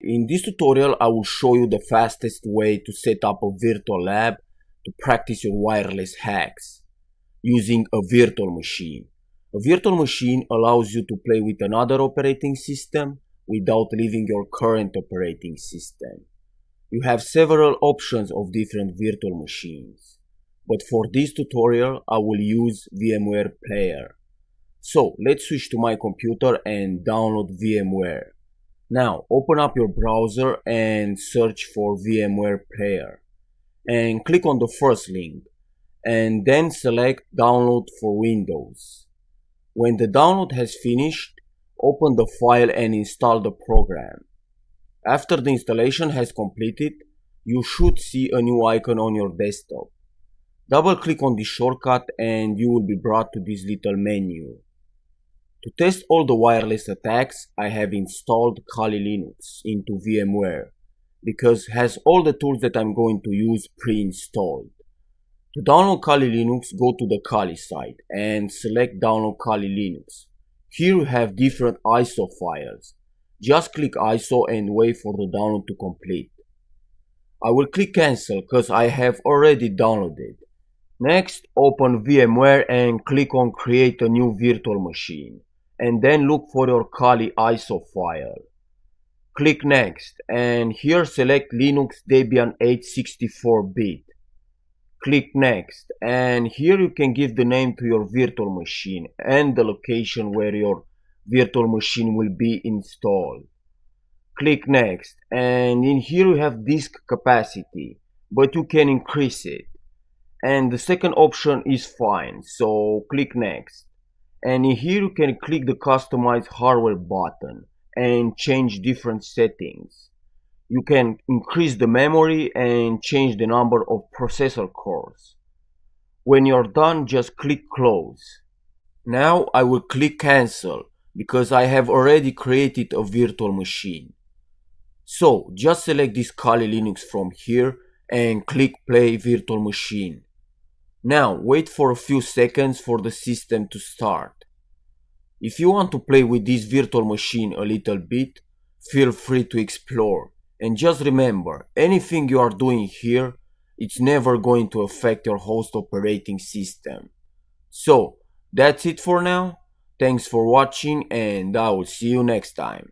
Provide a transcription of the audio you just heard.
in this tutorial I will show you the fastest way to set up a virtual lab to practice your wireless hacks using a virtual machine. A virtual machine allows you to play with another operating system without leaving your current operating system. You have several options of different virtual machines, but for this tutorial I will use VMware Player. So let's switch to my computer and download VMware. Now open up your browser and search for VMware Player and click on the first link and then select Download for Windows. When the download has finished, open the file and install the program. After the installation has completed, you should see a new icon on your desktop. Double click on this shortcut and you will be brought to this little menu. To test all the wireless attacks, I have installed Kali Linux into VMware because it has all the tools that I'm going to use pre-installed. To download Kali Linux, go to the Kali site and select Download Kali Linux. Here you have different ISO files. Just click ISO and wait for the download to complete. I will click cancel because I have already downloaded. Next, open VMware and click on create a new virtual machine and then look for your Kali ISO file. Click next and here select Linux Debian 8 64-bit. Click next and here you can give the name to your virtual machine and the location where your virtual machine will be installed. Click next and in here you have disk capacity, but you can increase it. And the second option is fine, so click next. And in here you can click the customize hardware button and change different settings. You can increase the memory and change the number of processor cores. When you're done, just click close. Now I will click cancel because I have already created a virtual machine. So just select this Kali Linux from here and click play virtual machine. Now wait for a few seconds for the system to start. If you want to play with this virtual machine a little bit, feel free to explore. And just remember, anything you are doing here, it's never going to affect your host operating system. So, that's it for now. Thanks for watching and I will see you next time.